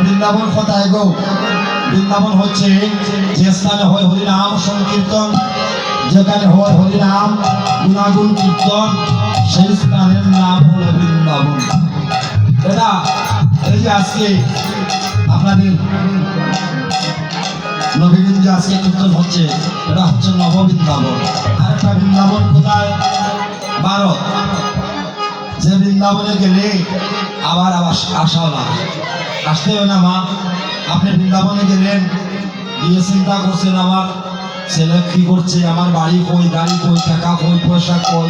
বৃন্দাবন কোথায় গো? বৃন্দাবন হচ্ছে যে স্থানে হয় হরিনাম সংকীর্তন, যেখানে হয় হরিনাম গুণাগুণ কীর্তন, সেই স্থানের নাম হলো বৃন্দাবন। এটা এই যে আজকে আপনাদের নবীগঞ্জে আজকে কীর্তন হচ্ছে, এটা হচ্ছে নববৃন্দাবন। আর একটা বৃন্দাবন কোথায়? ভারত। যে বৃন্দাবনে গেলে আবার আসা লাগে, আসতে হবে না মা। আপনি বৃন্দাবনে গেলেন, গিয়ে চিন্তা করছেন আমার ছেলে কি করছে, আমার বাড়ি কই, গাড়ি কই, টাকা কই, পয়সা কই।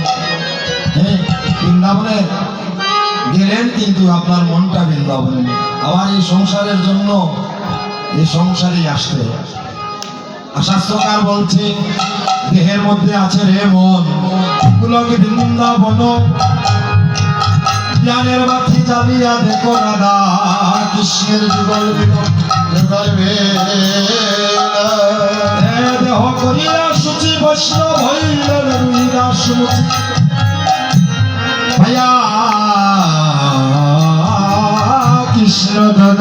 হ্যাঁ, বৃন্দাবনে গেলেন কিন্তু আপনার মনটা বৃন্দাবনে। আবার এই সংসারের জন্য এই সংসারে আসতে শাস্ত্রকার বলছে দেহের মধ্যে আছে রে মন, পুলকে বৃন্দাবন, জ্ঞানের বাতি জ্বালিয়া দেখো রাধা কৃষ্ণের যুগল যুগল দেহ করিয়া সূচি বৈষ্ণব হইল রুইদাসমুচি ভাইয়া কৃষ্ণ ধন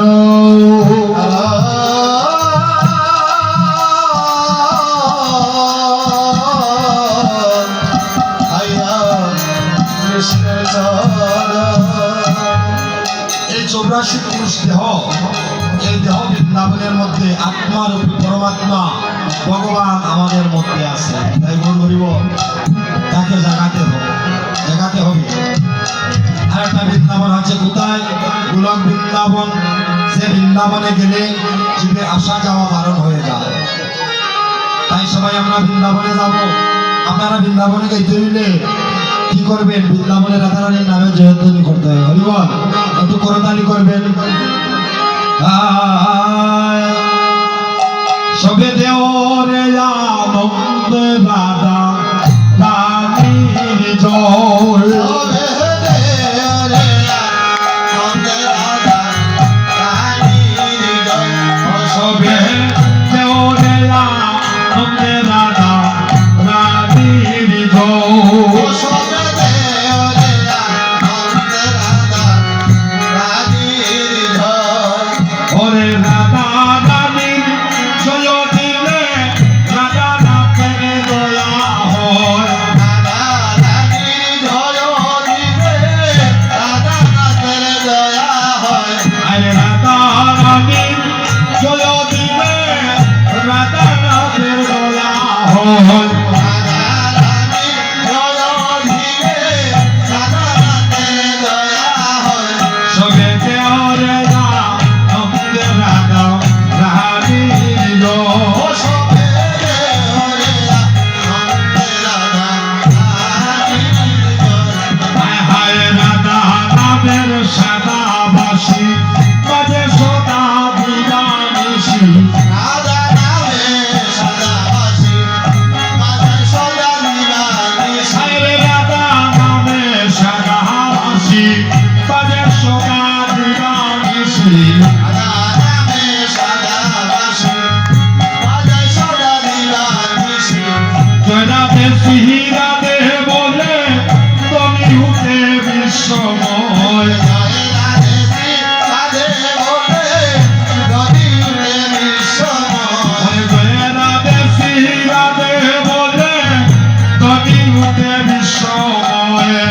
এই 84 পুরুষ দেহ, এই দেহ বৃন্দাবনের মধ্যে আত্মার পরমাত্মা ভগবান আমাদের মধ্যে আছে। তাই বলব তাকে জাগাতে হবে। আর একটা বৃন্দাবন আছে কোথায়? গোলক বৃন্দাবন। সে বৃন্দাবনে গেলে জীবে আসা যাওয়া বারণ হয়ে যায়। তাই সবাই আমরা বৃন্দাবনে যাব। আপনারা বৃন্দাবনে যেতে হইলে কি করবেন? বৃন্দাবনের রাধারানীর নামে জয়ধ্বনি করতে হবে। হরিবল, একটু করতালি করবেন। সবে দেওরে আনন্দ রাধা রানীর জয়, সবে দেওরে আনন্দ রাধা রানীর জয়, ওরে রাধা রানীর জয় দিলে রাধা নাথের দয়া হয়, আরে রাধা রানীর জয় দিলে রাধা নাথের দয়া হয়। সবে দেওরে আনন্দ রাধা রানীর জয়, হায় হায় রাধা নামের সাদাবাসী বাজে সদা বিরানিসি, হায় রে রাধা নামের সাদাবাসী বাজে সদা বিরানিসি, জয় রাধে শ্রী রাধে বলে তুমি উঠে বিশ্বময়, জয় রাধে শ্রী রাধে বলে তুমি উঠে বিশ্বময়,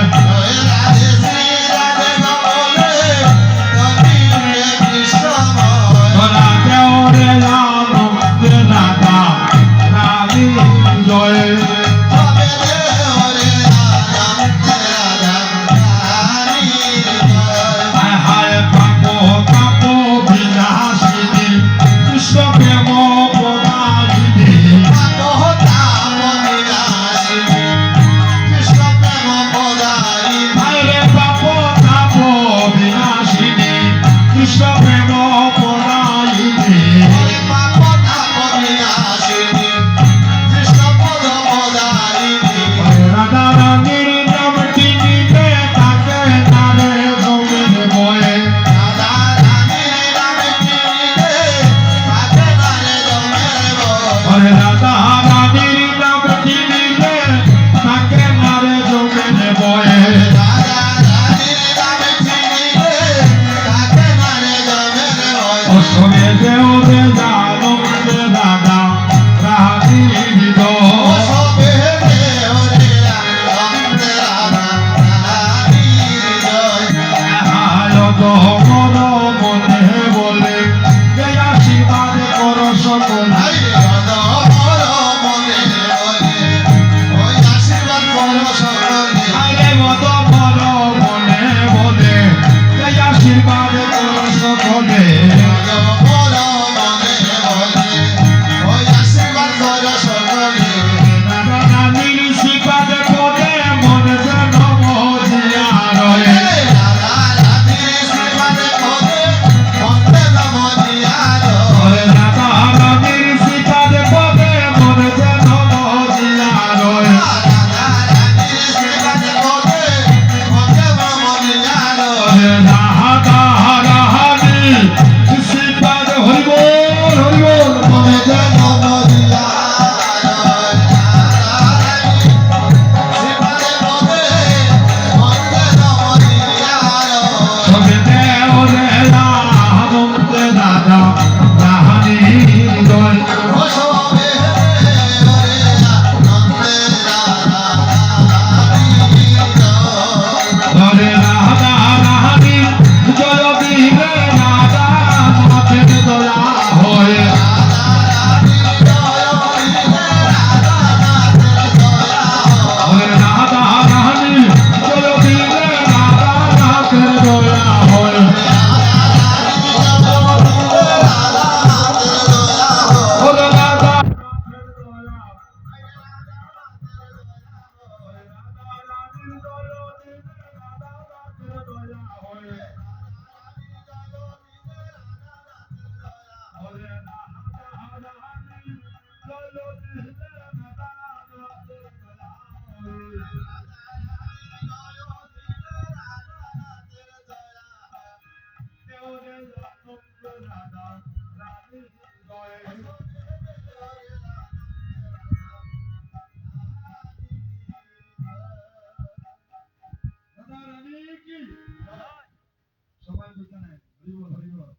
সবাই বুঝলেন হরিবল হরিবল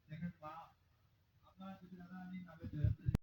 দেখেন মা আপনার যদি রানী নামে